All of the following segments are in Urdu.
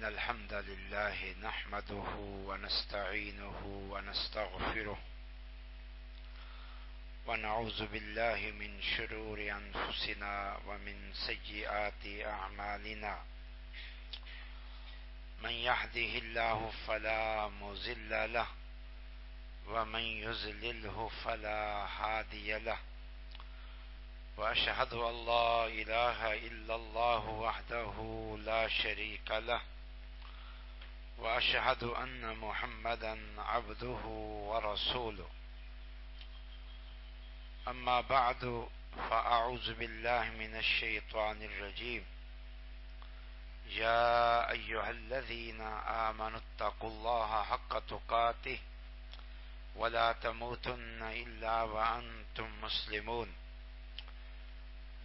إن الحمد لله نحمده ونستعينه ونستغفره ونعوذ بالله من شرور أنفسنا ومن سيئات أعمالنا من يهده الله فلا مضل له ومن يضلله فلا هادي له وأشهد أن لا إله إلا الله وحده لا شريك له وأشهد أن محمدا عبده ورسوله أما بعد فأعوذ بالله من الشيطان الرجيم يا أيها الذين آمنوا اتقوا الله حق تقاته ولا تموتن إلا وأنتم مسلمون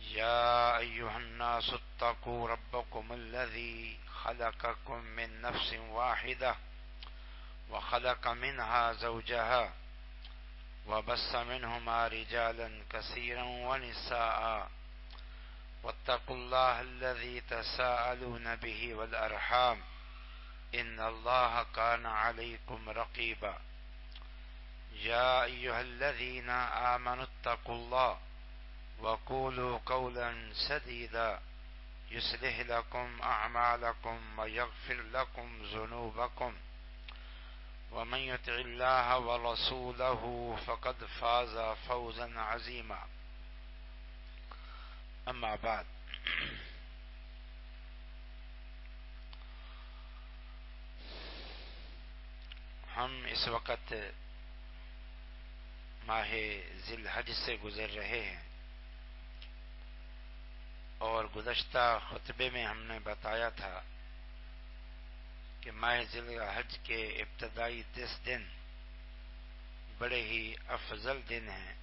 يا أيها الناس اتقوا ربكم الذي خلقكم من نفس واحدة وخلق منها زوجها وبث منهما رجالا كثيرا ونساء واتقوا الله الذي تساءلون به والأرحام إن الله كان عليكم رقيبا يا أيها الذين آمنوا اتقوا الله وقولوا قولا سديدا يصلح لكم أعمالكم ويغفر لكم ذنوبكم ومن يطع الله ورسوله فقد فاز فوزا عظيما أما بعد ہم اس وقت ماہ ذی الحج سے گزر رہے ہیں اور گزشتہ خطبے میں ہم نے بتایا تھا کہ ماہ ذی الحج کے ابتدائی 10 دن بڑے ہی افضل دن ہیں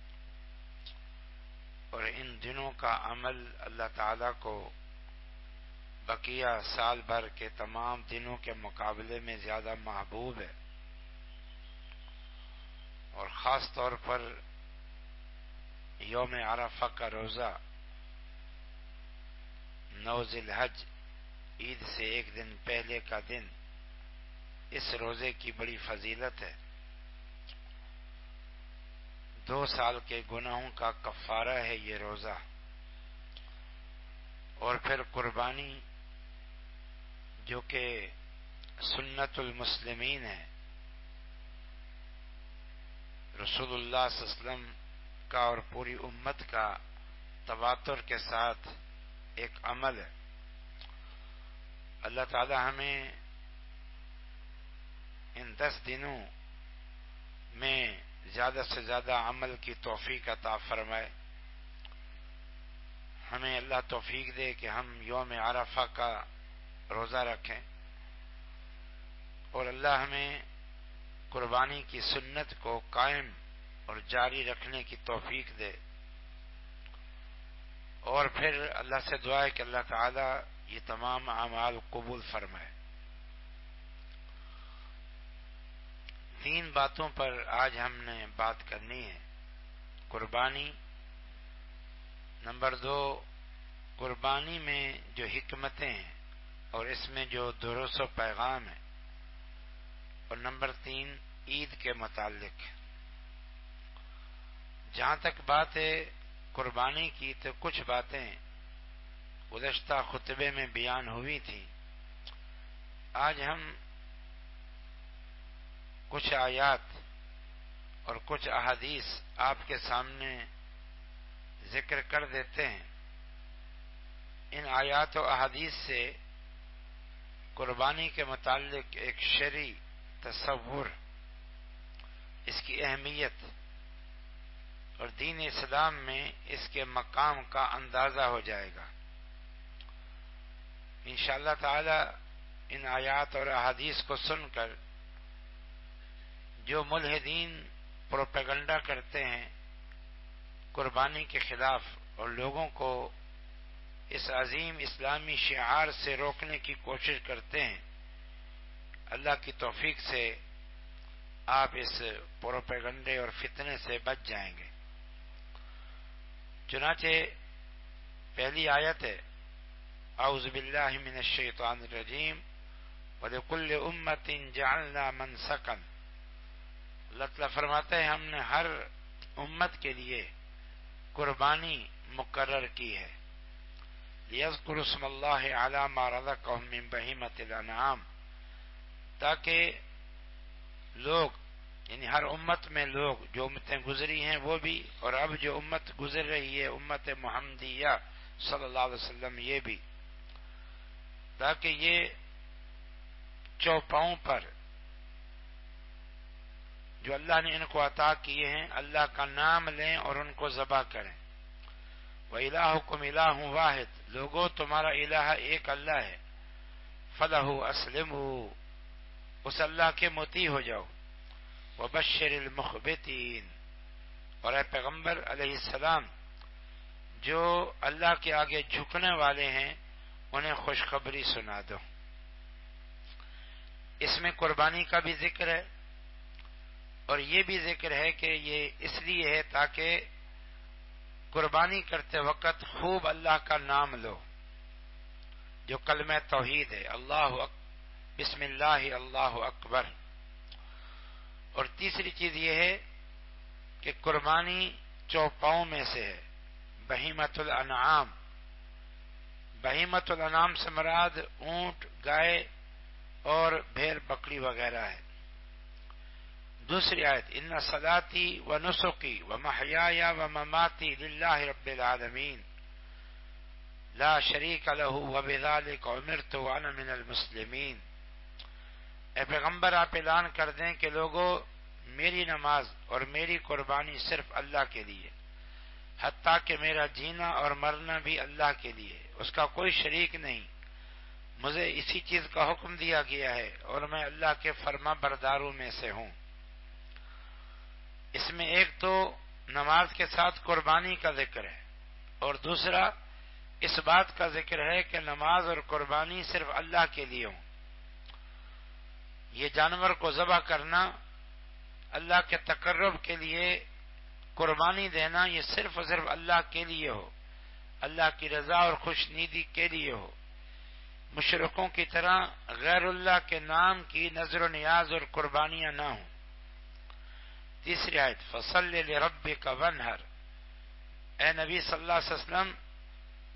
اور ان دنوں کا عمل اللہ تعالی کو بقیہ سال بھر کے تمام دنوں کے مقابلے میں زیادہ محبوب ہے، اور خاص طور پر یوم عرفہ کا روزہ 9 ذی الحج عید سے ایک دن پہلے کا دن، اس روزے کی بڑی فضیلت ہے۔ 2 سال کے گناہوں کا کفارہ ہے یہ روزہ، اور پھر قربانی جو کہ سنت المسلمین ہے، رسول اللہ صلی اللہ علیہ وسلم کا اور پوری امت کا تواتر کے ساتھ ایک عمل ہے۔ اللہ تعالی ہمیں ان 10 دنوں میں زیادہ سے زیادہ عمل کی توفیق عطا فرمائے۔ ہمیں اللہ توفیق دے کہ ہم یوم عرفہ کا روزہ رکھیں، اور اللہ ہمیں قربانی کی سنت کو قائم اور جاری رکھنے کی توفیق دے، اور پھر اللہ سے دعا ہے کہ اللہ تعالی یہ تمام اعمال قبول فرمائے۔ 3 باتوں پر آج ہم نے بات کرنی ہے۔ قربانی، نمبر 2 قربانی میں جو حکمتیں ہیں اور اس میں جو دروس و پیغام ہے، اور نمبر 3 عید کے متعلق۔ جہاں تک بات ہے قربانی کی تو کچھ باتیں گزشتہ خطبے میں بیان ہوئی تھی۔ آج ہم کچھ آیات اور کچھ احادیث آپ کے سامنے ذکر کر دیتے ہیں۔ ان آیات و احادیث سے قربانی کے متعلق ایک شرعی تصور، اس کی اہمیت اور دین اسلام میں اس کے مقام کا اندازہ ہو جائے گا۔ انشاءاللہ تعالی ان آیات اور احادیث کو سن کر جو ملحدین پروپیگنڈا کرتے ہیں قربانی کے خلاف اور لوگوں کو اس عظیم اسلامی شعار سے روکنے کی کوشش کرتے ہیں، اللہ کی توفیق سے آپ اس پروپیگنڈے اور فتنے سے بچ جائیں گے۔ چنانچہ پہلی آیت ہے، اعوذ باللہ من الشیطان الرجیم وَلِكُلِّ أُمَّةٍ جَعَلْنَا مَنْسَكًا، اللہ تعالیٰ فرماتے ہیں ہم نے ہر امت کے لیے قربانی مقرر کی ہے، لِيَذْكُرُوا اسْمَ اللَّهِ عَلَى مَا رَزَقَهُم مِّن بَهِيمَةِ الْأَنْعَامِ، تاکہ لوگ یعنی ہر امت میں لوگ جو امتیں گزری ہیں وہ بھی، اور اب جو امت گزر رہی ہے امت محمدیہ صلی اللہ علیہ وسلم یہ بھی، تاکہ یہ چوپاؤں پر جو اللہ نے ان کو عطا کیے ہیں اللہ کا نام لیں اور ان کو ذبح کریں۔ وَإِلَٰهُكُمْ إِلَٰهٌ وَاحِدٌ، لوگو تمہارا الہ ایک اللہ ہے، فَلَهُ أَسْلِمُوا، اس اللہ کے مطیع ہو جاؤ، وَبَشِّرِ الْمُخْبِتِينَ، اور اے پیغمبر علیہ السلام جو اللہ کے آگے جھکنے والے ہیں انہیں خوشخبری سنا دو۔ اس میں قربانی کا بھی ذکر ہے اور یہ بھی ذکر ہے کہ یہ اس لیے ہے تاکہ قربانی کرتے وقت خوب اللہ کا نام لو، جو کلمہ توحید ہے، بسم اللہ اللہ اکبر۔ اور تیسری چیز یہ ہے کہ قربانی چوپاؤں میں سے ہے، بہیمۃ الانعام، بہیمۃ الانعام سے مراد اونٹ، گائے اور بھیڑ بکری وغیرہ ہے۔ دوسری آیت، ان صلاتی و نسکی و محیای و مماتی للہ رب العالمین لا شریک لہ وبذلک امرت وانا من المسلمین، اے پیغمبر آپ اعلان کر دیں کہ لوگوں میری نماز اور میری قربانی صرف اللہ کے لیے، حتیٰ کہ میرا جینا اور مرنا بھی اللہ کے لیے، اس کا کوئی شریک نہیں، مجھے اسی چیز کا حکم دیا گیا ہے اور میں اللہ کے فرما برداروں میں سے ہوں۔ اس میں ایک تو نماز کے ساتھ قربانی کا ذکر ہے اور دوسرا اس بات کا ذکر ہے کہ نماز اور قربانی صرف اللہ کے لیے ہوں۔ یہ جانور کو ذبح کرنا، اللہ کے تقرب کے لیے قربانی دینا، یہ صرف اور صرف اللہ کے لیے ہو، اللہ کی رضا اور خوشنودی کے لیے ہو، مشرکوں کی طرح غیر اللہ کے نام کی نظر و نیاز اور قربانیاں نہ ہوں۔ تیسری آیت، فصل لربک وانحر، اے نبی صلی اللہ علیہ وسلم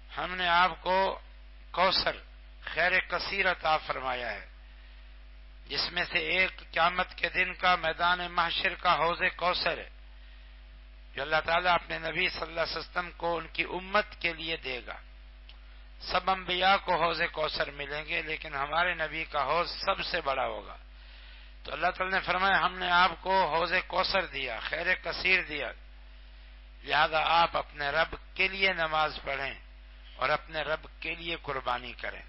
ہم نے آپ کو کوثر خیر کثیر عطا فرمایا ہے، جس میں سے ایک قیامت کے دن کا میدان محشر کا حوض کوثر ہے، جو اللہ تعالیٰ اپنے نبی صلی اللہ علیہ وسلم کو ان کی امت کے لیے دے گا۔ سب انبیاء کو حوض کوثر ملیں گے لیکن ہمارے نبی کا حوض سب سے بڑا ہوگا، تو اللہ تعالیٰ نے فرمایا ہم نے آپ کو حوض کوثر دیا، خیر کثیر دیا، لہذا آپ اپنے رب کے لیے نماز پڑھیں اور اپنے رب کے لیے قربانی کریں۔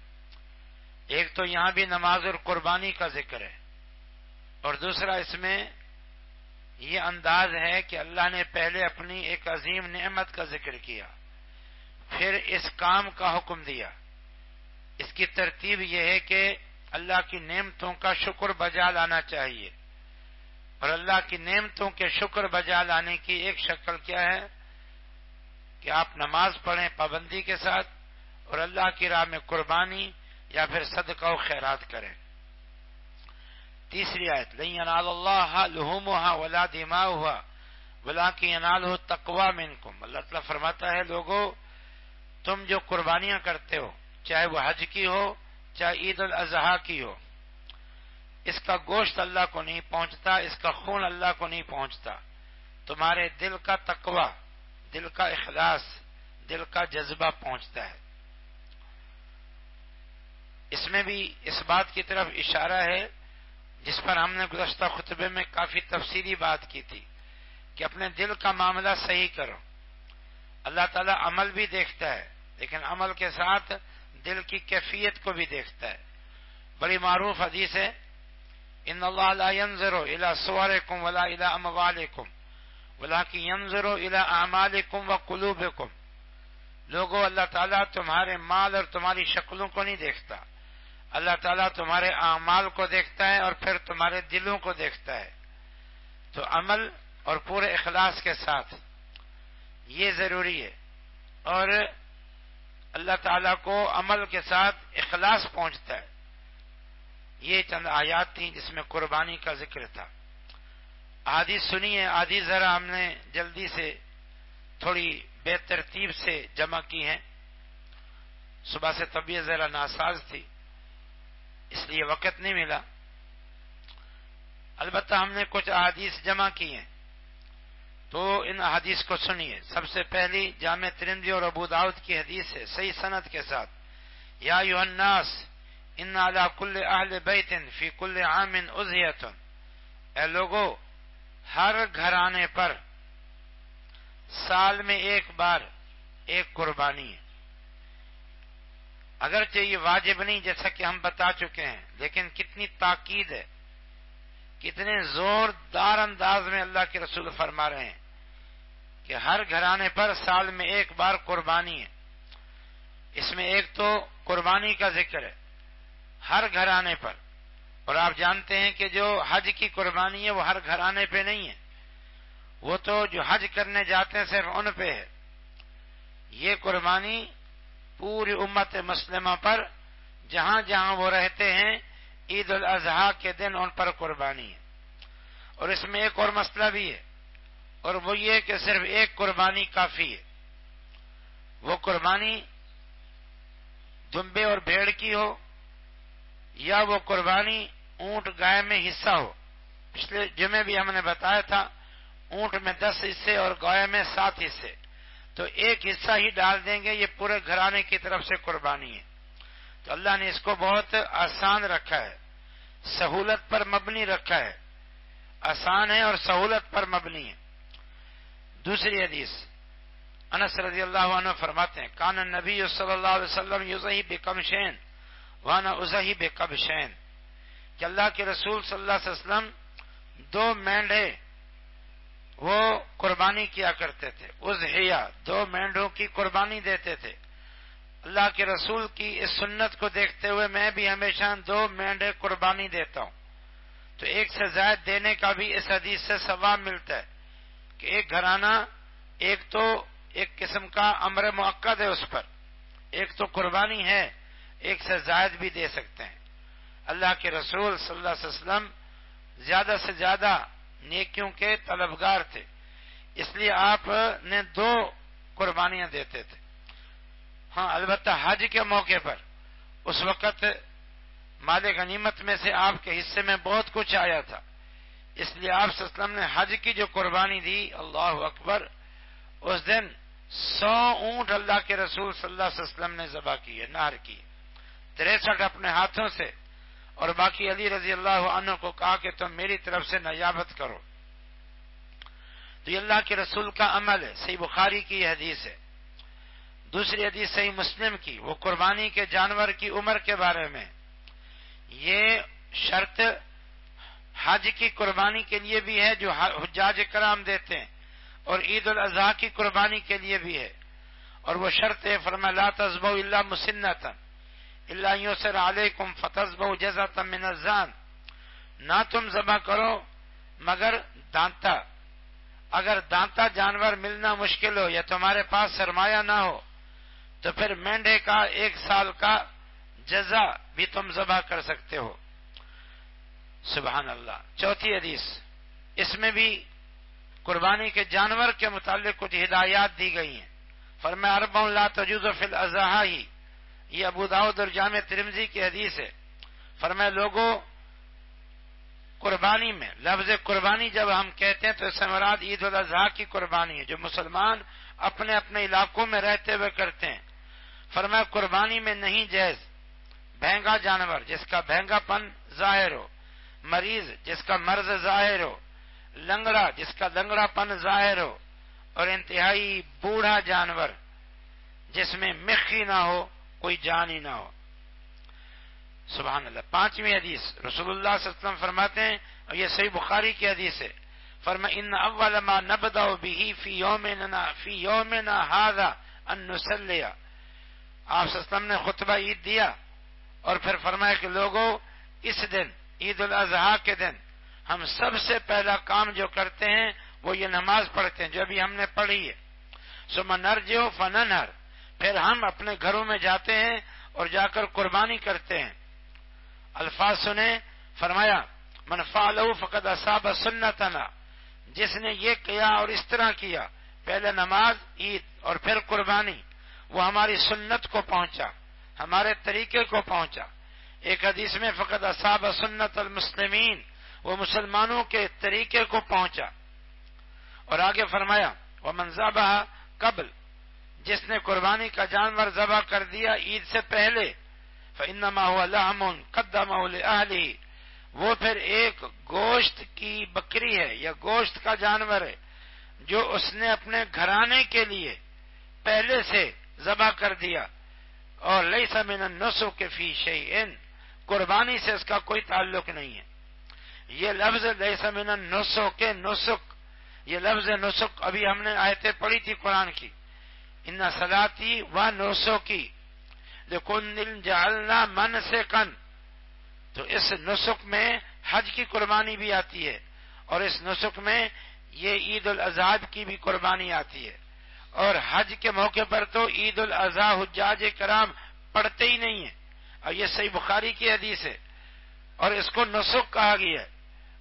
ایک تو یہاں بھی نماز اور قربانی کا ذکر ہے، اور دوسرا اس میں یہ انداز ہے کہ اللہ نے پہلے اپنی ایک عظیم نعمت کا ذکر کیا، پھر اس کام کا حکم دیا۔ اس کی ترتیب یہ ہے کہ اللہ کی نعمتوں کا شکر بجا لانا چاہیے، اور اللہ کی نعمتوں کے شکر بجا لانے کی ایک شکل کیا ہے کہ آپ نماز پڑھیں پابندی کے ساتھ اور اللہ کی راہ میں قربانی یا پھر صدقہ و خیرات کریں۔ تیسری آیت، لن ینال اللہ لحومها ولا دماؤها ولکن ینالہ التقوی منکم، اللہ تعالیٰ فرماتا ہے لوگو تم جو قربانیاں کرتے ہو چاہے وہ حج کی ہو چاہے عید الاضحیٰ کی ہو، اس کا گوشت اللہ کو نہیں پہنچتا، اس کا خون اللہ کو نہیں پہنچتا، تمہارے دل کا تقوی، دل کا اخلاص، دل کا جذبہ پہنچتا ہے۔ اس میں بھی اس بات کی طرف اشارہ ہے جس پر ہم نے گزشتہ خطبے میں کافی تفصیلی بات کی تھی کہ اپنے دل کا معاملہ صحیح کرو۔ اللہ تعالیٰ عمل بھی دیکھتا ہے لیکن عمل کے ساتھ دل کی کیفیت کو بھی دیکھتا ہے۔ بڑی معروف حدیث ہے، ان اللہ لا ينظر الى صورکم ولا الى اموالکم ولکن ينظر الى اعمالکم وقلوبکم، لوگو اللہ تعالیٰ تمہارے مال اور تمہاری شکلوں کو نہیں دیکھتا، اللہ تعالیٰ تمہارے اعمال کو دیکھتا ہے اور پھر تمہارے دلوں کو دیکھتا ہے۔ تو عمل اور پورے اخلاص کے ساتھ یہ ضروری ہے، اور اللہ تعالیٰ کو عمل کے ساتھ اخلاص پہنچتا ہے۔ یہ چند آیات تھیں جس میں قربانی کا ذکر تھا۔ احادیث سنیے، احادیث ذرا ہم نے جلدی سے تھوڑی بے ترتیب سے جمع کی ہیں، صبح سے طبیعت ذرا ناساز تھی اس لیے وقت نہیں ملا، البتہ ہم نے کچھ احادیث جمع کی ہیں تو ان احادیث کو سنیے۔ سب سے پہلی جامع ترمذی اور ابو داؤد کی حدیث ہے صحیح سند کے ساتھ، یا ایھا الناس ان علی کل اہل بیت فی کل عام اضحیۃ، اے لوگو ہر گھرانے پر سال میں ایک بار ایک قربانی ہے۔ اگرچہ یہ واجب نہیں جیسا کہ ہم بتا چکے ہیں، لیکن کتنی تاکید ہے، کتنے زوردار انداز میں اللہ کے رسول فرما رہے ہیں کہ ہر گھرانے پر سال میں ایک بار قربانی ہے۔ اس میں ایک تو قربانی کا ذکر ہے ہر گھرانے پر، اور آپ جانتے ہیں کہ جو حج کی قربانی ہے وہ ہر گھرانے پہ نہیں ہے، وہ تو جو حج کرنے جاتے ہیں صرف ان پہ ہے۔ یہ قربانی پوری امت مسلمہ پر جہاں جہاں وہ رہتے ہیں عید الاضحیٰ کے دن ان پر قربانی ہے۔ اور اس میں ایک اور مسئلہ بھی ہے، اور وہ یہ کہ صرف ایک قربانی کافی ہے۔ وہ قربانی دمبے اور بھیڑ کی ہو یا وہ قربانی اونٹ گائے میں حصہ ہو۔ پچھلے جمعے بھی ہم نے بتایا تھا اونٹ میں 10 حصے اور گائے میں 7 حصے، تو ایک حصہ ہی ڈال دیں گے، یہ پورے گھرانے کی طرف سے قربانی ہے۔ تو اللہ نے اس کو بہت آسان رکھا ہے، سہولت پر مبنی رکھا ہے، آسان ہے اور سہولت پر مبنی ہے۔ دوسری حدیث، انس رضی اللہ عنہ فرماتے ہیں کان النبی صلی اللہ علیہ وسلم یضحی بکبشین وانا اضحی بکبشین، کہ اللہ کے رسول صلی اللہ علیہ وسلم 2 مینڈھے وہ قربانی کیا کرتے تھے، اضحیہ 2 مینڈھوں کی قربانی دیتے تھے۔ اللہ کے رسول کی اس سنت کو دیکھتے ہوئے میں بھی ہمیشہ 2 مینڈھے قربانی دیتا ہوں، تو ایک سے زائد دینے کا بھی اس حدیث سے ثواب ملتا ہے کہ ایک گھرانہ ایک تو ایک قسم کا امر مؤکد ہے اس پر، ایک تو قربانی ہے، ایک سے زائد بھی دے سکتے ہیں۔ اللہ کے رسول صلی اللہ علیہ وسلم زیادہ سے زیادہ نیکیوں کے طلبگار تھے، اس لیے آپ نے 2 قربانیاں دیتے تھے۔ ہاں البتہ حج کے موقع پر اس وقت مال غنیمت میں سے آپ کے حصے میں بہت کچھ آیا تھا، اس لیے آپ صلی اللہ علیہ وسلم نے حج کی جو قربانی دی، اللہ اکبر، اس دن 100 اونٹ اللہ کے رسول صلی اللہ علیہ وسلم نے ذبح کیے، نہر کی، 63 اپنے ہاتھوں سے، اور باقی علی رضی اللہ عنہ کو کہا کہ تم میری طرف سے نیابت کرو۔ تو یہ اللہ کے رسول کا عمل ہے، صحیح بخاری کی یہ حدیث ہے۔ دوسری حدیث صحیح مسلم کی، وہ قربانی کے جانور کی عمر کے بارے میں، یہ شرط حج کی قربانی کے لیے بھی ہے جو حجاج کرام دیتے ہیں، اور عید الاضحیٰ کی قربانی کے لیے بھی ہے، اور وہ شرط ہے فرمایا لا تذبحوا الا مسنۃ الا یسر علیکم فتذبحوا جزۃ من الظان، نہ تم ذبح کرو مگر دانتا، اگر دانتا جانور ملنا مشکل ہو یا تمہارے پاس سرمایہ نہ ہو تو پھر مینڈھے کا 1 سال کا جزا بھی تم ذبح کر سکتے ہو۔ سبحان اللہ۔ چوتھی حدیث، اس میں بھی قربانی کے جانور کے متعلق کچھ ہدایات دی گئی ہیں۔ فرمایا اربع لا تجوز فی الاضحیٰ، یہ ابو داؤد اور جامع ترمذی کی حدیث ہے۔ فرمایا لوگوں قربانی میں، لفظ قربانی جب ہم کہتے ہیں تو اس سے مراد عید الاضحیٰ کی قربانی ہے جو مسلمان اپنے اپنے علاقوں میں رہتے ہوئے کرتے ہیں۔ فرمایا قربانی میں نہیں جائز بہنگا جانور جس کا بہنگا پن ظاہر ہو، مریض جس کا مرض ظاہر ہو، لنگڑا جس کا لنگڑا پن ظاہر ہو، اور انتہائی بوڑھا جانور جس میں مخی نہ ہو، کوئی جان ہی نہ ہو۔ سبحان اللہ۔ 5ویں حدیث، رسول اللہ صلی اللہ علیہ وسلم فرماتے ہیں، اور یہ صحیح بخاری کی حدیث ہے، فرمایا ان اول ما نبدأ به فی یومنا ھذا ان نصلی، آپ صلی اللہ علیہ وسلم نے خطبہ عید دیا اور پھر فرمایا کہ لوگوں اس دن عید الاضحیٰ کے دن ہم سب سے پہلا کام جو کرتے ہیں وہ یہ نماز پڑھتے ہیں جو ابھی ہم نے پڑھی ہے، ثم نرجع فننحر، پھر ہم اپنے گھروں میں جاتے ہیں اور جا کر قربانی کرتے ہیں، الفاظ سنے، فرمایا من فعلہ فقد اصاب سنتنا، جس نے یہ کیا اور اس طرح کیا، پہلے نماز، عید اور پھر قربانی، وہ ہماری سنت کو پہنچا، ہمارے طریقے کو پہنچا۔ ایک حدیث میں فقد اصاب سنت المسلمین، وہ مسلمانوں کے طریقے کو پہنچا۔ اور آگے فرمایا ومن ذبح قبل، جس نے قربانی کا جانور ذبح کر دیا عید سے پہلے، فإنما هو لحم قدمه لأهله، وہ پھر ایک گوشت کی بکری ہے یا گوشت کا جانور ہے جو اس نے اپنے گھرانے کے لیے پہلے سے ذبح کر دیا، اور لیس من النسک فی شیء، قربانی سے اس کا کوئی تعلق نہیں ہے۔ یہ لفظ لیس من النسک، نسک، یہ لفظ نسک ابھی ہم نے آیتیں پڑھی تھی قرآن کی، ان صلاتی و نسکی لکل جعلنا منسکا، تو اس نسک میں حج کی قربانی بھی آتی ہے، اور اس نسک میں یہ عید الاضحیٰ کی بھی قربانی آتی ہے، اور حج کے موقع پر تو عید الاضحیٰ حجاج کرام پڑھتے ہی نہیں ہیں، اور یہ صحیح بخاری کی حدیث ہے، اور اس کو نسک کہا گیا ہے۔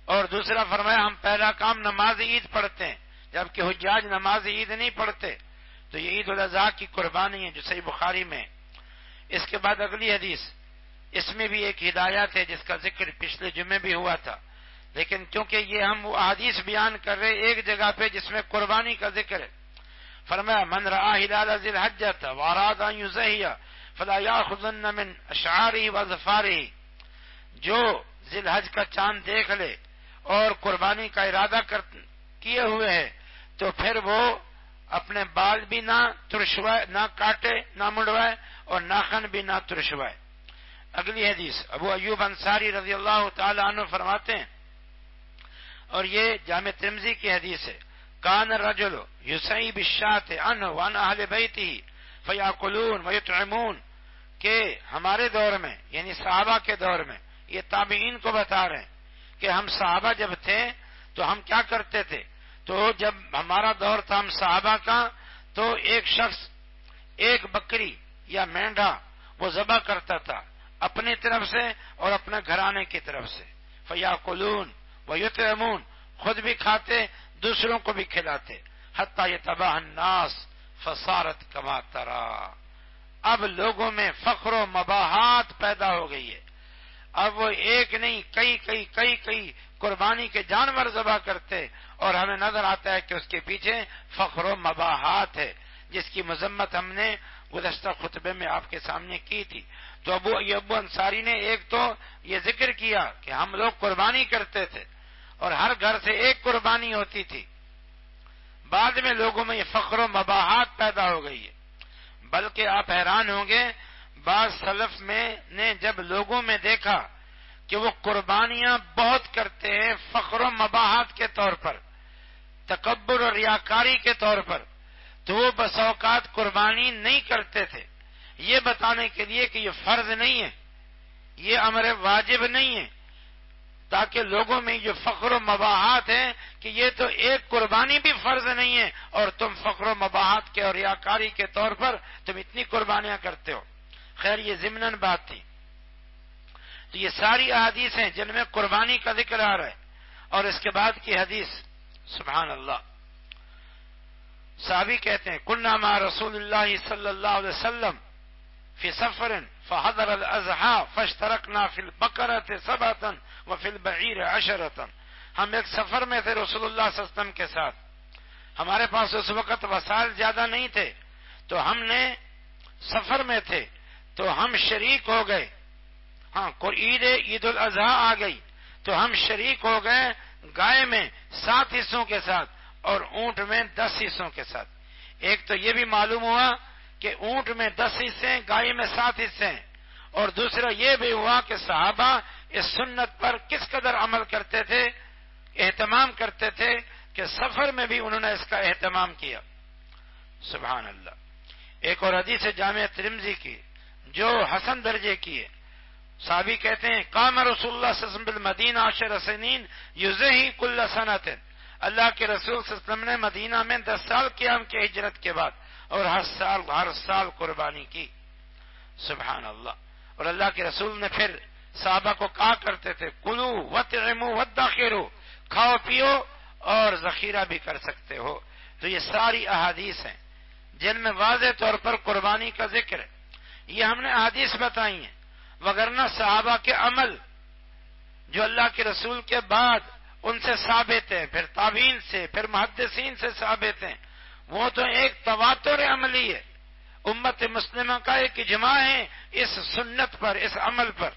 اور دوسرا فرمایا ہم پہلا کام نماز عید پڑھتے ہیں، جبکہ حجاج نماز عید نہیں پڑھتے، تو یہ عید الاضحیٰ کی قربانی ہے جو صحیح بخاری میں۔ اس کے بعد اگلی حدیث، اس میں بھی ایک ہدایت ہے جس کا ذکر پچھلے جمعے بھی ہوا تھا، لیکن کیونکہ یہ ہم وہ احادیث بیان کر رہے ایک جگہ پہ جس میں قربانی کا ذکر ہے، فرمایا من رأى هلال ذی الحجۃ واراد ان یضحی فلا یاخذن من اشعاره واظفاره، جو ذی الحج کا چاند دیکھ لے اور قربانی کا ارادہ کیے ہوئے ہے تو پھر وہ اپنے بال بھی نہ ترشوائے، نہ کاٹے، نہ مڑوائے، اور ناخن بھی نہ ترشوائے۔ اگلی حدیث ابو ایوب انصاری رضی اللہ تعالی عنہ فرماتے ہیں، اور یہ جامع ترمذی کی حدیث ہے، کان الرجل یسعی بالشاۃ عنہ وعن اہل بیتہ فیاکلون ویطعمون، کہ ہمارے دور میں یعنی صحابہ کے دور میں، یہ تابعین کو بتا رہے ہیں کہ ہم صحابہ جب تھے تو ہم کیا کرتے تھے، تو جب ہمارا دور تھا ہم صحابہ کا، تو ایک شخص ایک بکری یا مینڈھا وہ ذبح کرتا تھا اپنی طرف سے اور اپنے گھرانے کی طرف سے، فیاکلون ویطعمون، خود بھی کھاتے دوسروں کو بھی کھلاتے، حتی یتباہ الناس فصارت کما ترا، اب لوگوں میں فخر و مباحات پیدا ہو گئی ہے، اب وہ ایک نہیں کئی قربانی کے جانور ذبح کرتے، اور ہمیں نظر آتا ہے کہ اس کے پیچھے فخر و مباحات ہے، جس کی مذمت ہم نے گزشتہ خطبے میں آپ کے سامنے کی تھی۔ تو ابو ایوب انصاری نے ایک تو یہ ذکر کیا کہ ہم لوگ قربانی کرتے تھے اور ہر گھر سے ایک قربانی ہوتی تھی، بعد میں لوگوں میں یہ فخر و مباحات پیدا ہو گئی ہے، بلکہ آپ حیران ہوں گے بعض سلف میں نے جب لوگوں میں دیکھا کہ وہ قربانیاں بہت کرتے ہیں فخر و مباحات کے طور پر، تکبر اور ریاکاری کے طور پر، تو وہ بس اوقات قربانی نہیں کرتے تھے، یہ بتانے کے لیے کہ یہ فرض نہیں ہے، یہ امر واجب نہیں ہے، تاکہ لوگوں میں جو فخر و مباحات ہیں کہ یہ تو ایک قربانی بھی فرض نہیں ہے اور تم فخر و مباحات کے اور ریاکاری کے طور پر تم اتنی قربانیاں کرتے ہو۔ خیر یہ ضمناً بات تھی۔ تو یہ ساری احادیث ہیں جن میں قربانی کا ذکر آ رہا ہے، اور اس کے بعد کی حدیث سبحان اللہ، صحابی کہتے ہیں کنا مع رسول اللہ صلی اللہ علیہ وسلم فی سفر فحضر الاضحیٰ فاشترکنا فی البقرۃ سبعۃ وفی البعیر عشرۃ، ہم ایک سفر میں تھے رسول اللہ صلی اللہ علیہ وسلم کے ساتھ، ہمارے پاس اس وقت وسائل زیادہ نہیں تھے، تو ہم نے سفر میں تھے تو ہم شریک ہو گئے، ہاں عید الاضحیٰ آ گئی تو ہم شریک ہو گئے گائے میں 7 حصوں کے ساتھ اور اونٹ میں 10 حصوں کے ساتھ۔ ایک تو یہ بھی معلوم ہوا کہ اونٹ میں 10 حصے ہیں، گائے میں 7 حصے ہیں، اور دوسرا یہ بھی ہوا کہ صحابہ اس سنت پر کس قدر عمل کرتے تھے، اہتمام کرتے تھے کہ سفر میں بھی انہوں نے اس کا اہتمام کیا۔ سبحان اللہ۔ ایک اور حدیث ہے جامع ترمذی کی جو حسن درجے کی ہے، صحابی کہتے ہیں قام رسول اللہ صلی اللہ علیہ وسلم بالمدینہ 10 سنین یضحی کل سنۃ، اللہ کے رسول صلی اللہ علیہ وسلم نے مدینہ میں 10 سال قیام کی ہجرت کے بعد اور ہر سال قربانی کی۔ سبحان اللہ۔ اور اللہ کے رسول نے پھر صحابہ کو کہا کرتے تھے کلو وطعموا وادخروا، کھاؤ پیو اور ذخیرہ بھی کر سکتے ہو۔ تو یہ ساری احادیث ہیں جن میں واضح طور پر قربانی کا ذکر ہے۔ یہ ہم نے احادیث بتائی ہیں، وگرنہ صحابہ کے عمل جو اللہ کے رسول کے بعد ان سے ثابت ہیں، پھر تابعین سے، پھر محدثین سے ثابت ہیں، وہ تو ایک تواتر عملی ہے۔ امت مسلمہ کا ایک اجماع ہے اس سنت پر، اس عمل پر۔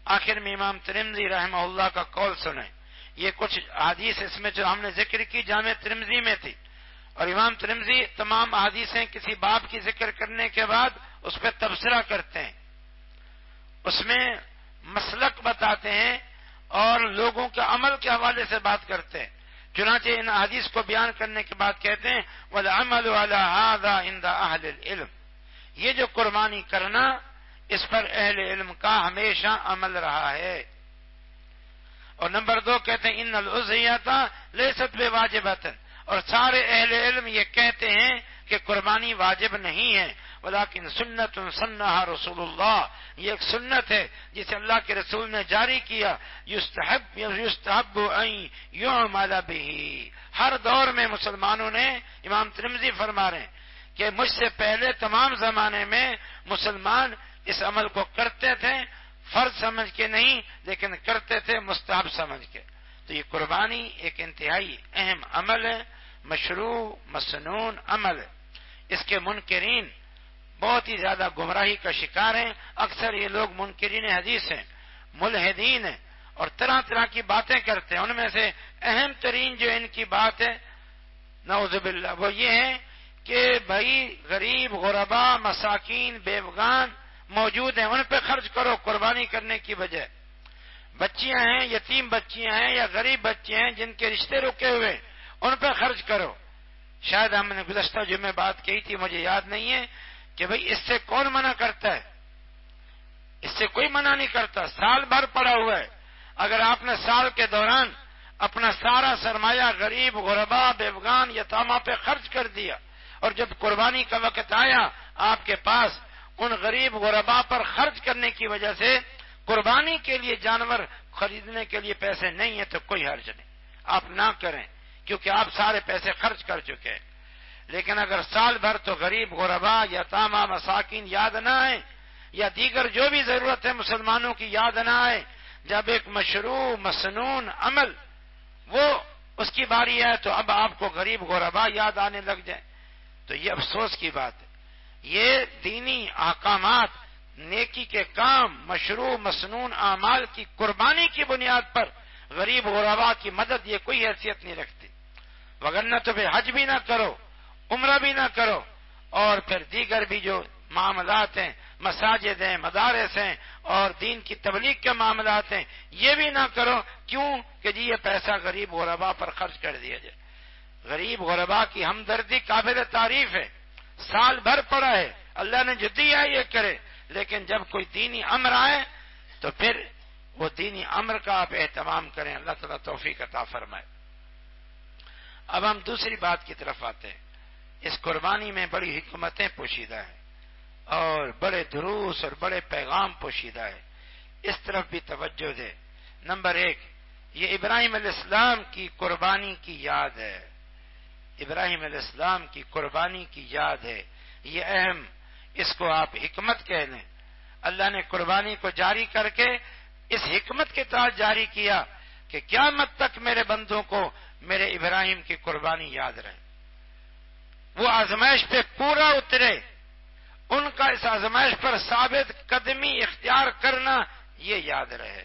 آخر میں امام ترمذی رحمہ اللہ کا قول سنیں۔ یہ کچھ احادیث اس میں جو ہم نے ذکر کی جامع ترمذی میں تھی، اور امام ترمذی تمام احادیثیں کسی باب کی ذکر کرنے کے بعد اس پہ تبصرہ کرتے ہیں، اس میں مسلک بتاتے ہیں اور لوگوں کے عمل کے حوالے سے بات کرتے ہیں۔ چنانچہ ان احادیث کو بیان کرنے کے بعد کہتے ہیں وَالْعَمَلُ عَلَى هَذَا عِنْدَ أَهْلِ الْعِلْمِ، یہ جو قربانی کرنا اس پر اہل علم کا ہمیشہ عمل رہا ہے۔ اور نمبر 2 کہتے ہیں ان الْأُضْحِيَةَ لَيْسَتْ بِوَاجِبَةٍ، اور سارے اہل علم یہ کہتے ہیں کہ قربانی واجب نہیں ہے، ولیکن سنت سنھا رسول اللہ، یہ ایک سنت ہے جسے اللہ کے رسول نے جاری کیا، یستحب ان یعمل بہ، ہر دور میں مسلمانوں نے، امام ترمذی فرما رہے ہیں کہ مجھ سے پہلے تمام زمانے میں مسلمان اس عمل کو کرتے تھے، فرض سمجھ کے نہیں لیکن کرتے تھے مستحب سمجھ کے۔ تو یہ قربانی ایک انتہائی اہم عمل ہے، مشروع مسنون عمل ہے۔ اس کے منکرین بہت ہی زیادہ گمراہی کا شکار ہیں۔ اکثر یہ لوگ منکرین حدیث ہیں، ملحدین ہیں، اور طرح طرح کی باتیں کرتے ہیں۔ ان میں سے اہم ترین جو ان کی بات ہے نعوذ باللہ وہ یہ ہے کہ بھائی غریب غربا مساکین بیوگان موجود ہیں، ان پہ خرچ کرو قربانی کرنے کی بجائے۔ بچیاں ہیں، یتیم بچیاں ہیں یا غریب بچے ہیں جن کے رشتے رکے ہوئے، ان پہ خرچ کرو۔ شاید ہم نے گزشتہ جمعے بات کی تھی، مجھے یاد نہیں ہے، کہ بھئی اس سے کون منع کرتا ہے؟ اس سے کوئی منع نہیں کرتا، سال بھر پڑا ہوا ہے۔ اگر آپ نے سال کے دوران اپنا سارا سرمایہ غریب غربا بیوگان یتامہ پہ خرچ کر دیا، اور جب قربانی کا وقت آیا آپ کے پاس ان غریب غربا پر خرچ کرنے کی وجہ سے قربانی کے لیے جانور خریدنے کے لیے پیسے نہیں ہیں، تو کوئی حرج نہیں، آپ نہ کریں، کیونکہ آپ سارے پیسے خرچ کر چکے ہیں۔ لیکن اگر سال بھر تو غریب غربا یتامہ مساکین یاد نہ آئے، یا دیگر جو بھی ضرورت ہے مسلمانوں کی یاد نہ آئے، جب ایک مشروع مسنون عمل وہ اس کی باری ہے تو اب آپ کو غریب غربا یاد آنے لگ جائیں، تو یہ افسوس کی بات ہے۔ یہ دینی احکامات، نیکی کے کام، مشروع مسنون اعمال کی قربانی کی بنیاد پر غریب غربا کی مدد یہ کوئی حیثیت نہیں رکھتی، وگرنہ تو پھر حج بھی نہ کرو، عمرہ بھی نہ کرو، اور پھر دیگر بھی جو معاملات ہیں، مساجد ہیں، مدارس ہیں اور دین کی تبلیغ کے معاملات ہیں، یہ بھی نہ کرو۔ کیوں کہ جی یہ پیسہ غریب غربا پر خرچ کر دیا جائے۔ غریب غربا کی ہمدردی قابل تعریف ہے، سال بھر پڑا ہے، اللہ نے جو دیا یہ کرے، لیکن جب کوئی دینی امر آئے تو پھر وہ دینی امر کا آپ اہتمام کریں۔ اللہ تعالیٰ توفیق عطا فرمائے۔ اب ہم دوسری بات کی طرف آتے ہیں۔ اس قربانی میں بڑی حکمتیں پوشیدہ ہیں اور بڑے دروس اور بڑے پیغام پوشیدہ ہے، اس طرف بھی توجہ دے۔ نمبر 1، یہ ابراہیم علیہ السلام کی قربانی کی یاد ہے، ابراہیم علیہ السلام کی قربانی کی یاد ہے، یہ اہم، اس کو آپ حکمت کہہ لیں۔ اللہ نے قربانی کو جاری کر کے اس حکمت کے تحت جاری کیا کہ قیامت تک میرے بندوں کو میرے ابراہیم کی قربانی یاد رہے، وہ آزمائش پہ پورا اترے، ان کا اس آزمائش پر ثابت قدمی اختیار کرنا یہ یاد رہے،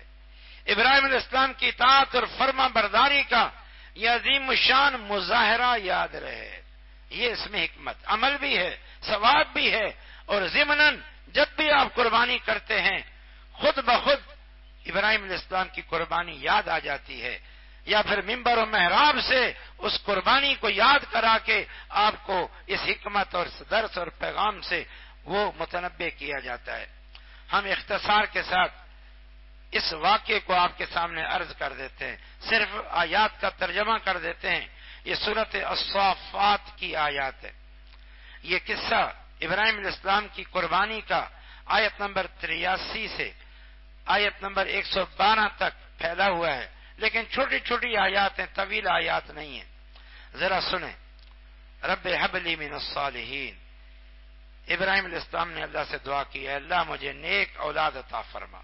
ابراہیم علیہ السلام کی اطاعت اور فرما برداری کا یہ عظیم الشان مظاہرہ یاد رہے۔ یہ اس میں حکمت عمل بھی ہے، ثواب بھی ہے، اور ضمناً جب بھی آپ قربانی کرتے ہیں خود بخود ابراہیم علیہ السلام کی قربانی یاد آ جاتی ہے، یا پھر ممبر و محراب سے اس قربانی کو یاد کرا کے آپ کو اس حکمت اور درس اور پیغام سے وہ متنبع کیا جاتا ہے۔ ہم اختصار کے ساتھ اس واقعے کو آپ کے سامنے عرض کر دیتے ہیں، صرف آیات کا ترجمہ کر دیتے ہیں۔ یہ سورۃ الصافات کی آیات ہے۔ یہ قصہ ابراہیم علیہ السلام کی قربانی کا آیت نمبر 83 سے آیت نمبر 112 تک پھیلا ہوا ہے، لیکن چھوٹی چھوٹی آیات ہیں، طویل آیات نہیں ہیں. ذرا سنیں. رب ہب لی من الصالحین. ابراہیم علیہ السلام نے اللہ سے دعا کی، اے اللہ مجھے نیک اولاد عطا فرما.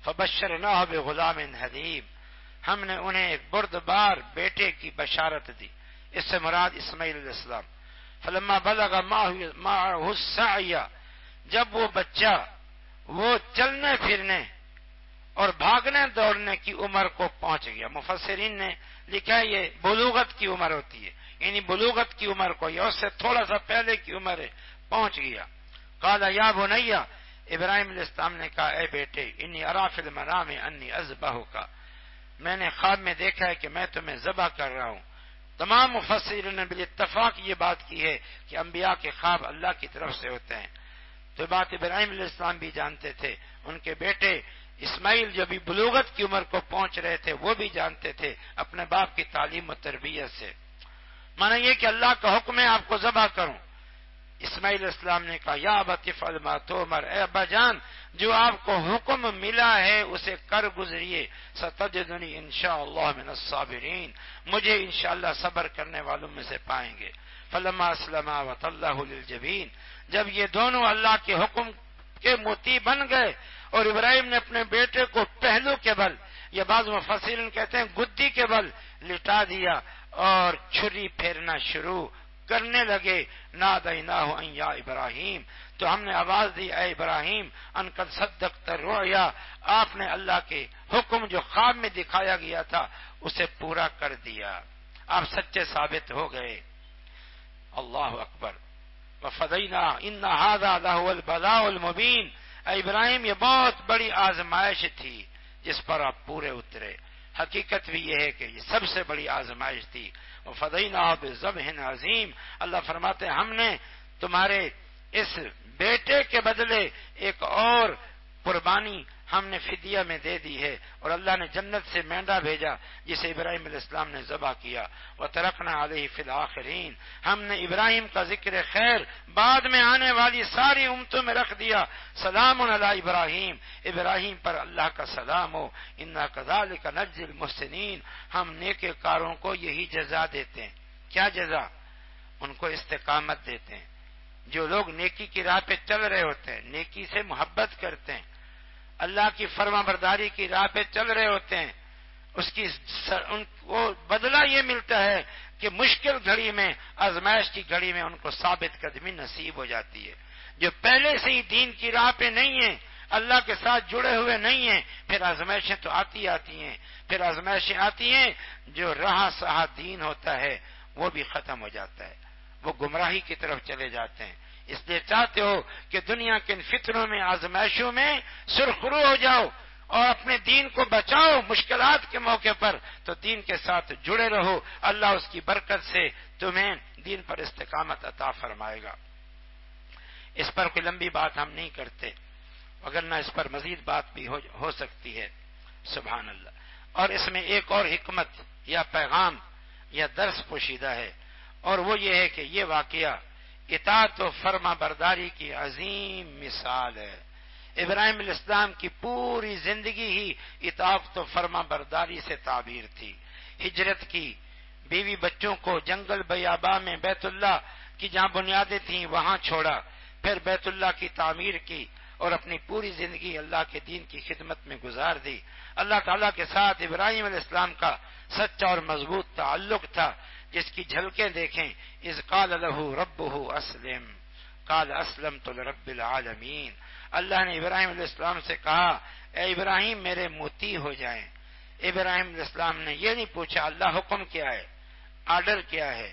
فبشرناہ بغلام حلیم. ہم نے انہیں ایک بردبار بیٹے کی بشارت دی، اس سے مراد اسماعیل علیہ السلام. فلما بلغ معہ السعی. جب وہ بچہ وہ چلنے پھرنے اور بھاگنے دوڑنے کی عمر کو پہنچ گیا. مفسرین نے لکھا ہے یہ بلوغت کی عمر ہوتی ہے، یعنی بلوغت کی عمر کو، یا اس سے تھوڑا سا پہلے کی عمر ہے، پہنچ گیا. قال یا بنی. ابراہیم علیہ السلام نے کہا اے بیٹے، انی اری فی المنام انی اذبحک. میں نے خواب میں دیکھا ہے کہ میں تمہیں ذبح کر رہا ہوں. تمام مفسرین نے بالاتفاق یہ بات کی ہے کہ انبیاء کے خواب اللہ کی طرف سے ہوتے ہیں. تو بات ابراہیم علیہ السلام بھی جانتے تھے، ان کے بیٹے اسماعیل جو بھی بلوغت کی عمر کو پہنچ رہے تھے وہ بھی جانتے تھے اپنے باپ کی تعلیم و تربیت سے. مانا یہ کہ اللہ کا حکم ہے آپ کو ذبح کروں. اسماعیل علیہ السلام نے کہا یا ابت افعل ما تؤمر. اے ابا جان، جو آپ کو حکم ملا ہے اسے کر گزریے. ستجدنی انشاءاللہ من الصابرین. مجھے انشاءاللہ صبر کرنے والوں میں سے پائیں گے. فلما اسلما وتلہ للجبین. جب یہ دونوں اللہ کے حکم کے مطیع بن گئے اور ابراہیم نے اپنے بیٹے کو پہلو کے بل، یا بعض مفسرین کہتے ہیں گدی کے بل لٹا دیا اور چھری پھیرنا شروع کرنے لگے. نادیناہ ان یا ابراہیم. تو ہم نے آواز دی اے ابراہیم ان قد صدقت الرؤیا. آپ نے اللہ کے حکم جو خواب میں دکھایا گیا تھا اسے پورا کر دیا، آپ سچے ثابت ہو گئے. اللہ اکبر. وفدینا ان ھذا لہو البلاء المبین. اے ابراہیم یہ بہت بڑی آزمائش تھی جس پر آپ پورے اترے. حقیقت بھی یہ ہے کہ یہ سب سے بڑی آزمائش تھی. وفدینا بذبح عظیم. اللہ فرماتے ہیں ہم نے تمہارے اس بیٹے کے بدلے ایک اور قربانی ہم نے فدیہ میں دے دی ہے، اور اللہ نے جنت سے مینڈا بھیجا جسے ابراہیم علیہ السلام نے ذبح کیا. وترکنا علیہ فی الآخرین. ہم نے ابراہیم کا ذکر خیر بعد میں آنے والی ساری امتوں میں رکھ دیا. سلام علی ابراہیم. ابراہیم پر اللہ کا سلام ہو. انا کذالک نجزی المحسنین. ہم نیک کاروں کو یہی جزا دیتے ہیں. کیا جزا؟ ان کو استقامت دیتے ہیں. جو لوگ نیکی کی راہ پہ چل رہے ہوتے ہیں، نیکی سے محبت کرتے ہیں، اللہ کی فرما برداری کی راہ پہ چل رہے ہوتے ہیں، ان کو بدلہ یہ ملتا ہے کہ مشکل گھڑی میں، آزمائش کی گھڑی میں ان کو ثابت قدمی نصیب ہو جاتی ہے. جو پہلے سے ہی دین کی راہ پہ نہیں ہیں، اللہ کے ساتھ جڑے ہوئے نہیں ہیں، پھر آزمائشیں تو آتی ہیں. پھر آزمائشیں آتی ہیں، جو رہا سہا دین ہوتا ہے وہ بھی ختم ہو جاتا ہے، وہ گمراہی کی طرف چلے جاتے ہیں. اس لیے چاہتے ہو کہ دنیا کے ان فتنوں میں، آزمائشوں میں سرخرو ہو جاؤ اور اپنے دین کو بچاؤ مشکلات کے موقع پر، تو دین کے ساتھ جڑے رہو. اللہ اس کی برکت سے تمہیں دین پر استقامت عطا فرمائے گا. اس پر کوئی لمبی بات ہم نہیں کرتے، وگرنہ اس پر مزید بات بھی ہو سکتی ہے. سبحان اللہ. اور اس میں ایک اور حکمت یا پیغام یا درس پوشیدہ ہے، اور وہ یہ ہے کہ یہ واقعہ اطاعت و فرما برداری کی عظیم مثال ہے. ابراہیم علیہ السلام کی پوری زندگی ہی اطاعت و فرما برداری سے تعبیر تھی. ہجرت کی، بیوی بچوں کو جنگل بیاباں میں بیت اللہ کی جہاں بنیادیں تھیں وہاں چھوڑا، پھر بیت اللہ کی تعمیر کی اور اپنی پوری زندگی اللہ کے دین کی خدمت میں گزار دی. اللہ تعالیٰ کے ساتھ ابراہیم علیہ السلام کا سچا اور مضبوط تعلق تھا، جس کی جھلکیں دیکھیں. اذ قال له ربه اسلم قال اسلمت لرب العالمین. اللہ نے ابراہیم علیہ السلام سے کہا اے ابراہیم میرے مطیع ہو جائیں. ابراہیم علیہ السلام نے یہ نہیں پوچھا اللہ حکم کیا ہے، آرڈر کیا ہے،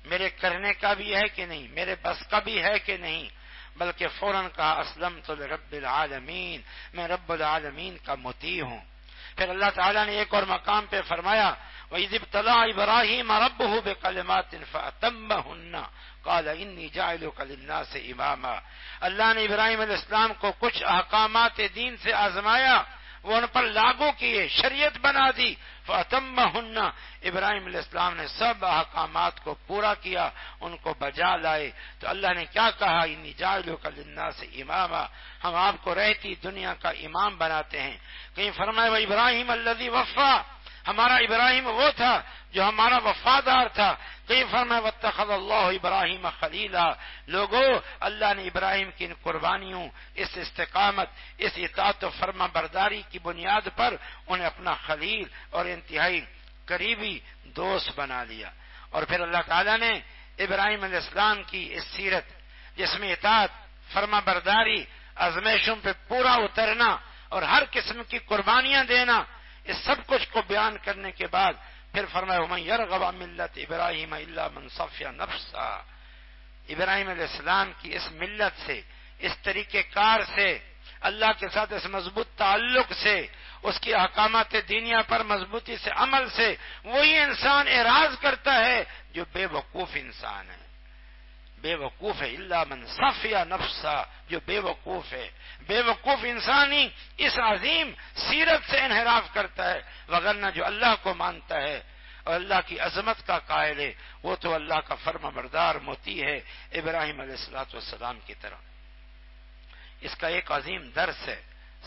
میرے کرنے کا بھی ہے کہ نہیں، میرے بس کا بھی ہے کہ نہیں، بلکہ فوراً کہا اسلمت لرب العالمین، میں رب العالمین کا مطیع ہوں. پھر اللہ تعالیٰ نے ایک اور مقام پہ فرمایا وَإِذِ ابْتَلَىٰ إِبْرَاهِيمَ رَبُّهُ بِكَلِمَاتٍ فَأَتَمَّهُنَّ قَالَ إِنِّي جَاعِلُكَ لِلنَّاسِ إِمَامًا. اللہ نے ابراہیم علیہ السلام کو کچھ احکامات دین سے آزمایا، وہ ان پر لاگو کیے، شریعت بنا دی، فَأَتَمَّهُنَّ، ابراہیم علیہ السلام نے سب احکامات کو پورا کیا، ان کو بجا لائے۔ تو اللہ نے کیا کہا؟ اِنِّی جَاعِلُکَ لِلنَّاسِ إِمَامًا، ہم آپ کو رہتی دنیا کا امام بناتے ہیں۔ کہیں فرمایا وَإِبْرَاهِيمَ الَّذِي وَفَّى، ہمارا ابراہیم وہ تھا جو ہمارا وفادار تھا۔ کہیں فرمایا وَاتَّخَذَ اللَّهُ إِبْرَاهِيمَ خَلِيلًا، لوگوں اللہ نے ابراہیم کی ان قربانیوں، اس استقامت، اس اطاعت و فرما برداری کی بنیاد پر انہیں اپنا خلیل اور انتہائی قریبی دوست بنا لیا۔ اور پھر اللہ تعالیٰ نے ابراہیم علیہ السلام کی اس سیرت جس میں اطاعت، فرما برداری، آزمائشوں پہ پورا اترنا اور ہر قسم کی قربانیاں دینا، اس سب کچھ کو بیان کرنے کے بعد پھر فرمایا وَمَن يَرْغَبَ عَن مِّلَّةِ إِبْرَاهِيمَ إِلَّا مَن صَفِّيَ نَفْسَهُ، ابراہیم علیہ السلام کی اس ملت سے، اس طریقہ کار سے، اللہ کے ساتھ اس مضبوط تعلق سے، اس کی احکامات دینیہ پر مضبوطی سے عمل سے وہی انسان اعراض کرتا ہے جو بے وقوف انسان ہے، بے وقوف ہے۔ الا من صفی نفسا، جو بے وقوف ہے، بے وقوف انسان ہی اس عظیم سیرت سے انحراف کرتا ہے، وگرنہ جو اللہ کو مانتا ہے اور اللہ کی عظمت کا قائل ہے وہ تو اللہ کا فرما بردار مطیع ہے، ابراہیم علیہ السلام کی طرح۔ اس کا ایک عظیم درس ہے،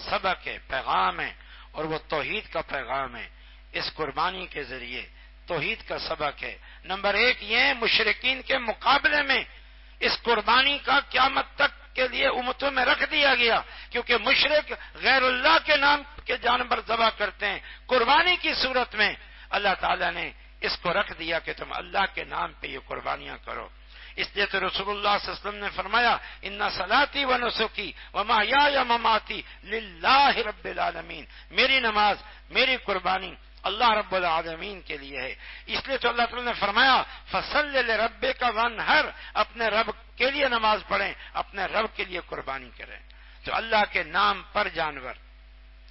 سبق ہے، پیغام ہے، اور وہ توحید کا پیغام ہے۔ اس قربانی کے ذریعے توحید کا سبق ہے۔ نمبر ایک یہ مشرکین کے مقابلے میں اس قربانی کا قیامت تک کے لیے امتوں میں رکھ دیا گیا، کیونکہ مشرک غیر اللہ کے نام کے جانور ذبح کرتے ہیں، قربانی کی صورت میں اللہ تعالیٰ نے اس کو رکھ دیا کہ تم اللہ کے نام پہ یہ قربانیاں کرو۔ اس لیے تو رسول اللہ صلی اللہ علیہ وسلم نے فرمایا ان صلاتی و نسکی و محیای و مماتی للہ رب العالمین، میری نماز، میری قربانی اللہ رب العالمین کے لیے ہے۔ اس لیے تو اللہ تعالیٰ نے فرمایا فصل لربک وانحر، اپنے رب کے لیے نماز پڑھیں، اپنے رب کے لیے قربانی کریں۔ تو اللہ کے نام پر جانور،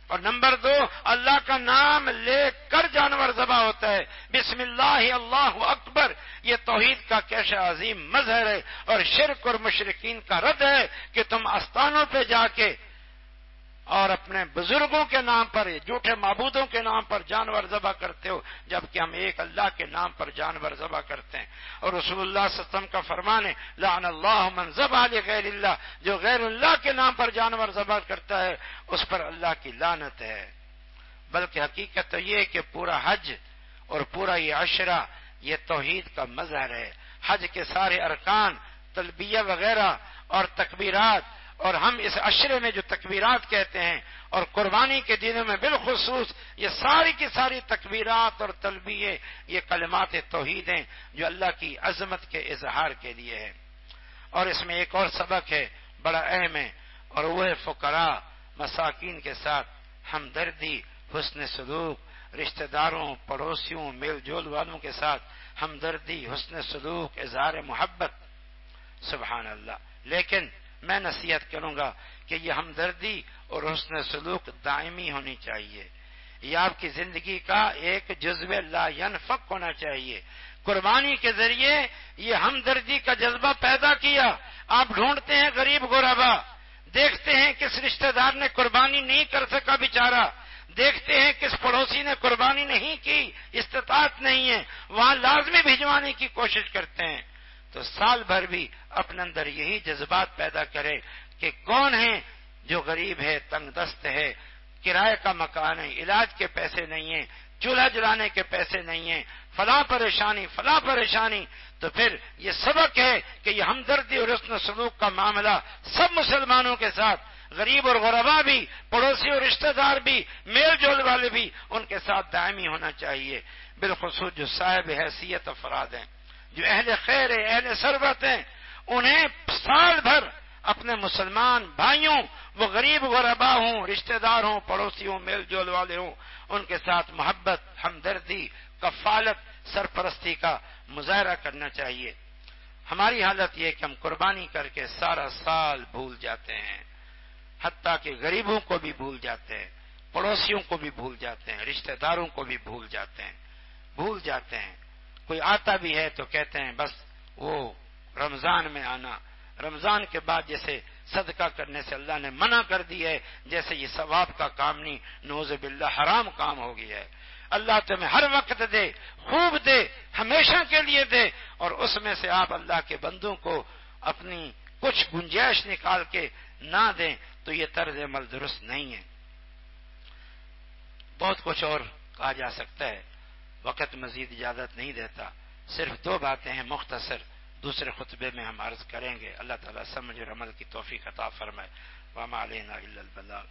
اور نمبر دو اللہ کا نام لے کر جانور ذبح ہوتا ہے۔ بسم اللہ اللہ اکبر، یہ توحید کا کیسا عظیم مظہر ہے، اور شرک اور مشرکین کا رد ہے کہ تم آستانوں پہ جا کے اور اپنے بزرگوں کے نام پر، جھوٹے معبودوں کے نام پر جانور ذبح کرتے ہو، جبکہ ہم ایک اللہ کے نام پر جانور ذبح کرتے ہیں۔ اور رسول اللہ صلی اللہ علیہ وسلم کا فرمان ہے لعن اللہ من ذبح لغیر اللہ، جو غیر اللہ کے نام پر جانور ذبح کرتا ہے اس پر اللہ کی لعنت ہے۔ بلکہ حقیقت تو یہ ہے کہ پورا حج اور پورا یہ عشرہ یہ توحید کا مظہر ہے۔ حج کے سارے ارکان، تلبیہ وغیرہ اور تکبیرات، اور ہم اس عشرے میں جو تکبیرات کہتے ہیں، اور قربانی کے دنوں میں بالخصوص یہ ساری کی ساری تکبیرات اور تلبیے یہ کلمات توحید ہیں جو اللہ کی عظمت کے اظہار کے لیے ہے۔ اور اس میں ایک اور سبق ہے بڑا اہم ہے، اور وہ ہے فقراء مساکین کے ساتھ ہمدردی، حسن سلوک، رشتہ داروں، پڑوسیوں، میل جول والوں کے ساتھ ہمدردی، حسن سلوک، اظہار محبت۔ سبحان اللہ۔ لیکن میں نصیحت کروں گا کہ یہ ہمدردی اور حسن سلوک دائمی ہونی چاہیے، یہ آپ کی زندگی کا ایک جزو لا ینفک ہونا چاہیے۔ قربانی کے ذریعے یہ ہمدردی کا جذبہ پیدا کیا۔ آپ ڈھونڈتے ہیں غریب غربا، دیکھتے ہیں کس رشتہ دار نے قربانی نہیں کر سکا بیچارہ، دیکھتے ہیں کس پڑوسی نے قربانی نہیں کی، استطاعت نہیں ہے، وہاں لازمی بھجوانے کی کوشش کرتے ہیں۔ تو سال بھر بھی اپنے اندر یہی جذبات پیدا کرے کہ کون ہے جو غریب ہے، تنگ دست ہے، کرائے کا مکان ہے، علاج کے پیسے نہیں ہیں، چولہا جلانے کے پیسے نہیں ہیں، فلاں پریشانی فلاں پریشانی۔ تو پھر یہ سبق ہے کہ یہ ہمدردی اور حسن سلوک کا معاملہ سب مسلمانوں کے ساتھ، غریب اور غربا بھی، پڑوسی اور رشتہ دار بھی، میل جول والے بھی، ان کے ساتھ دائمی ہونا چاہیے۔ بالخصوص جو صاحب حیثیت افراد ہیں، جو اہل خیر ہیں، اہل ثروت ہیں، انہیں سال بھر اپنے مسلمان بھائیوں، وہ غریب غربا ہوں، رشتہ دار ہوں، پڑوسی ہوں، میل جول والے ہوں، ان کے ساتھ محبت، ہمدردی، کفالت، سرپرستی کا مظاہرہ کرنا چاہیے۔ ہماری حالت یہ کہ ہم قربانی کر کے سارا سال بھول جاتے ہیں، حتیٰ کہ غریبوں کو بھی بھول جاتے ہیں، پڑوسیوں کو بھی بھول جاتے ہیں، رشتہ داروں کو بھی بھول جاتے ہیں۔ کوئی آتا بھی ہے تو کہتے ہیں بس وہ رمضان میں آنا، رمضان کے بعد جیسے صدقہ کرنے سے اللہ نے منع کر دی ہے، جیسے یہ ثواب کا کام نہیں، نعوذ باللہ حرام کام ہو گیا ہے۔ اللہ تمہیں ہر وقت دے، خوب دے، ہمیشہ کے لیے دے، اور اس میں سے آپ اللہ کے بندوں کو اپنی کچھ گنجائش نکال کے نہ دیں تو یہ طرز عمل درست نہیں ہے۔ بہت کچھ اور کہا جا سکتا ہے، وقت مزید اجازت نہیں دیتا، صرف 2 باتیں ہیں مختصر، دوسرے خطبے میں ہم عرض کریں گے۔ اللہ تعالیٰ سمجھ اور عمل کی توفیق عطا فرمائے۔ وما علینا الا البلاغ۔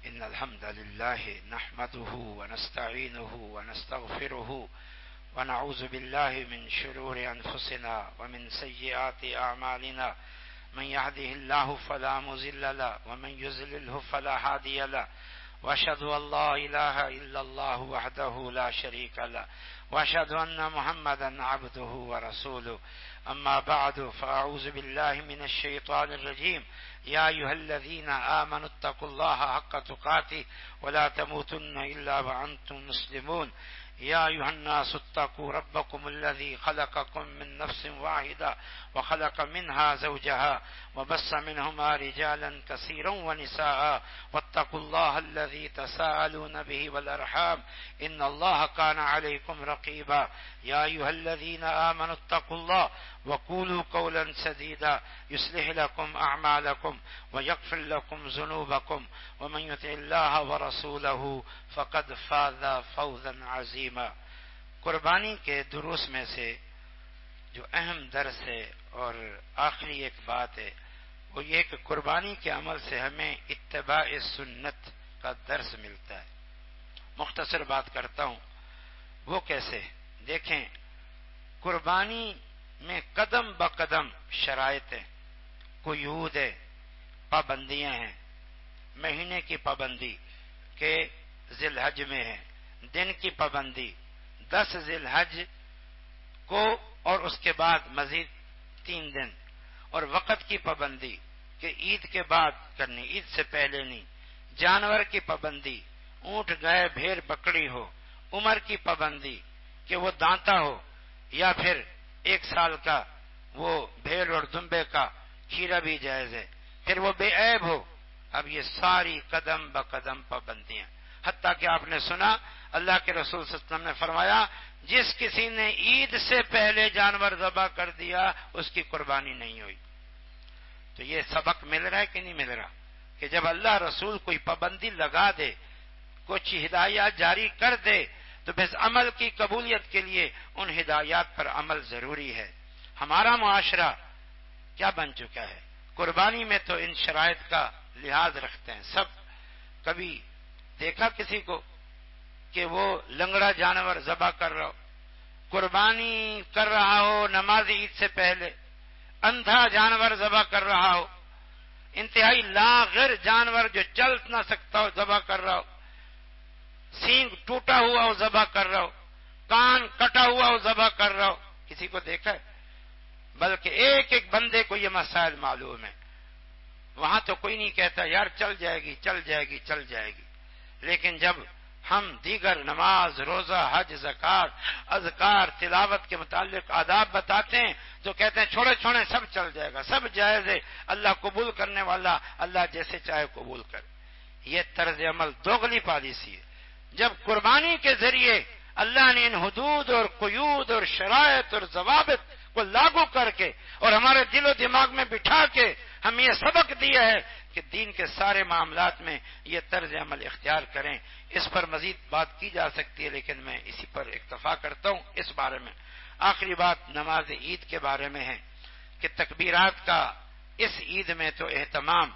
إن الحمد لله نحمده ونستعينه ونستغفره ونعوذ بالله من شرور أنفسنا ومن سيئات أعمالنا، من يهده الله فلا مضل له ومن يضلل فلا هادي له، وأشهد أن لا إله إلا الله وحده لا شريك له، وأشهد أن محمدا عبده ورسوله، أما بعد فأعوذ بالله من الشيطان الرجيم، يا أيها الذين آمنوا اتقوا الله حق تقاته ولا تموتن إلا وأنتم مسلمون، يا أيها الناس اتقوا ربكم الذي خلقكم من نفس واحدة وخلق منها زوجها وبث منهما رجالا كثيرا ونساء، واتقوا الله الذي تساءلون به والأرحام إن الله كان عليكم رقيبا، يا أيها الذين آمنوا اتقوا الله وقولوا قولا سديدا يصلح لكم أعمالكم ويغفر لكم ذنوبكم، ومن يطع الله ورسوله فقد فاز فوزا عظيما۔ قربانی کے دروس میں سے جو اہم درس ہے اور آخری ایک بات ہے وہ یہ کہ قربانی کے عمل سے ہمیں اتباع سنت کا درس ملتا ہے۔ مختصر بات کرتا ہوں، وہ کیسے؟ دیکھیں، قربانی میں قدم بقدم شرائط ہیں، قیود ہے، پابندیاں ہیں۔ مہینے کی پابندی کہ ذی الحج میں ہے، دن کی پابندی 10 ذی الحج کو اور اس کے بعد مزید 3 دن، اور وقت کی پابندی کہ عید کے بعد کرنی، عید سے پہلے نہیں۔ جانور کی پابندی، اونٹ گائے بھیڑ بکری ہو۔ عمر کی پابندی کہ وہ دانتا ہو یا پھر 1 سال کا، وہ بھیڑ اور دمبے کا کھیرا بھی جائز ہے، پھر وہ بے عیب ہو۔ اب یہ ساری قدم بقدم پابندیاں، حتیٰ کہ آپ نے سنا اللہ کے رسول صلی اللہ علیہ وسلم نے فرمایا جس کسی نے عید سے پہلے جانور ذبح کر دیا اس کی قربانی نہیں ہوئی۔ تو یہ سبق مل رہا ہے کہ نہیں مل رہا کہ جب اللہ رسول کوئی پابندی لگا دے، کچھ ہدایات جاری کر دے، تو بس عمل کی قبولیت کے لیے ان ہدایات پر عمل ضروری ہے۔ ہمارا معاشرہ کیا بن چکا ہے؟ قربانی میں تو ان شرائط کا لحاظ رکھتے ہیں سب۔ کبھی دیکھا کسی کو کہ وہ لنگڑا جانور ذبح کر رہا ہو، قربانی کر رہا ہو نماز عید سے پہلے، اندھا جانور ذبح کر رہا ہو، انتہائی لاغر جانور جو چل نہ سکتا ہو ذبح کر رہا ہو، سینگ ٹوٹا ہوا ہو ذبح کر رہا ہو، کان کٹا ہوا ہو ذبح کر رہا ہو؟ کسی کو دیکھا ہے؟ بلکہ ایک ایک بندے کو یہ مسائل معلوم ہے۔ وہاں تو کوئی نہیں کہتا یار چل جائے گی چل جائے گی چل جائے گی، لیکن جب ہم دیگر نماز، روزہ، حج، زکات، اذکار، تلاوت کے متعلق آداب بتاتے ہیں تو کہتے ہیں چھوڑے چھوڑے سب چل جائے گا، سب جائز ہے، اللہ قبول کرنے والا، اللہ جیسے چاہے قبول کر۔ یہ طرز عمل دوغلی پالیسی ہے۔ جب قربانی کے ذریعے اللہ نے ان حدود اور قیود اور شرائط اور ضوابط کو لاگو کر کے اور ہمارے دل و دماغ میں بٹھا کے ہمیں یہ سبق دیا ہے کہ دین کے سارے معاملات میں یہ طرز عمل اختیار کریں۔ اس پر مزید بات کی جا سکتی ہے لیکن میں اسی پر اکتفا کرتا ہوں اس بارے میں۔ آخری بات نماز عید کے بارے میں ہے کہ تکبیرات کا اس عید میں تو اہتمام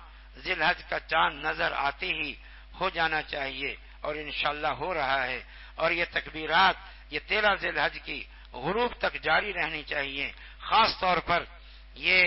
ذی الحج کا چاند نظر آتے ہی ہو جانا چاہیے، اور انشاءاللہ ہو رہا ہے، اور یہ تکبیرات یہ 13 ذی الحج کی غروب تک جاری رہنی چاہیے۔ خاص طور پر یہ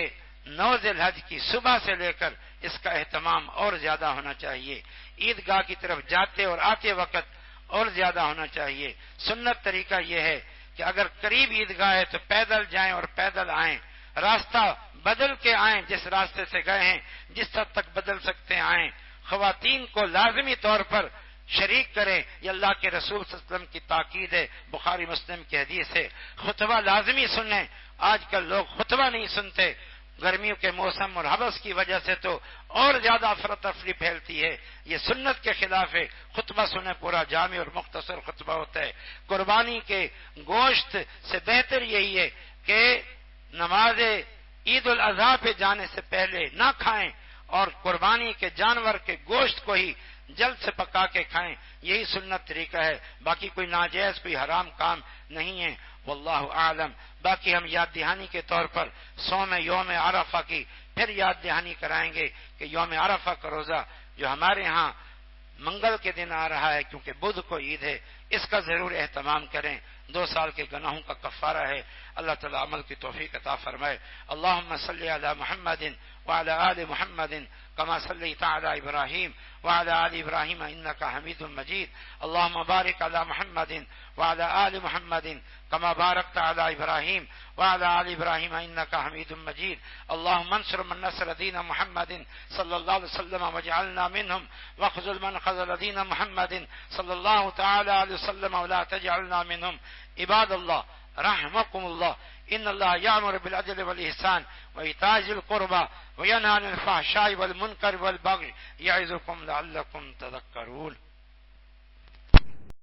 9 ذی الحج کی صبح سے لے کر اس کا اہتمام اور زیادہ ہونا چاہیے۔ عیدگاہ کی طرف جاتے اور آتے وقت اور زیادہ ہونا چاہیے۔ سنت طریقہ یہ ہے کہ اگر قریب عیدگاہ ہے تو پیدل جائیں اور پیدل آئیں، راستہ بدل کے آئیں، جس راستے سے گئے ہیں جس حد تک بدل سکتے ہیں آئیں. خواتین کو لازمی طور پر شریک کریں، یہ اللہ کے رسول صلی اللہ علیہ وسلم کی تاکید ہے، بخاری مسلم کی حدیث ہے. خطبہ لازمی سنیں. آج کل لوگ خطبہ نہیں سنتے، گرمیوں کے موسم اور حبس کی وجہ سے تو اور زیادہ افراتفری پھیلتی ہے. یہ سنت کے خلاف ہے. خطبہ سنیں، پورا جامع اور مختصر خطبہ ہوتا ہے. قربانی کے گوشت سے بہتر یہی ہے کہ نماز عید الاضحیٰ پہ جانے سے پہلے نہ کھائیں اور قربانی کے جانور کے گوشت کو ہی جلد سے پکا کے کھائیں. یہی سنت طریقہ ہے. باقی کوئی ناجائز کوئی حرام کام نہیں ہے. واللہ اعلم. باقی ہم یاد دہانی کے طور پر صوم یوم عرفہ کی پھر یاد دہانی کرائیں گے کہ یوم عرفہ کا روزہ جو ہمارے ہاں منگل کے دن آ رہا ہے، کیونکہ بدھ کو عید ہے، اس کا ضرور اہتمام کریں. 2 سال کے گناہوں کا کفارہ ہے. اللہ تعالی عمل کی توفیق عطا فرمائے. اللہم صلی علی محمد وعلی آل محمد كما صليت على إبراهيم وعلى آل إبراهيم إنك حميد مجيد. اللهم بارك على محمد وعلى آل محمد كما باركت على إبراهيم وعلى آل إبراهيم إنك حميد مجيد. اللهم انصر من نصر دين محمد صلى الله عليه وسلم واجعلنا منهم، واخذل من خذل دين محمد صلى الله تعالى عليه وسلم ولا تجعلنا منهم. عباد الله رحمكم الله، إن الله يأمر بالعدل والإحسان وإيتاء ذي القربى وينهى عن الفحشاء والمنكر والبغي يعظكم لعلكم تذكرون.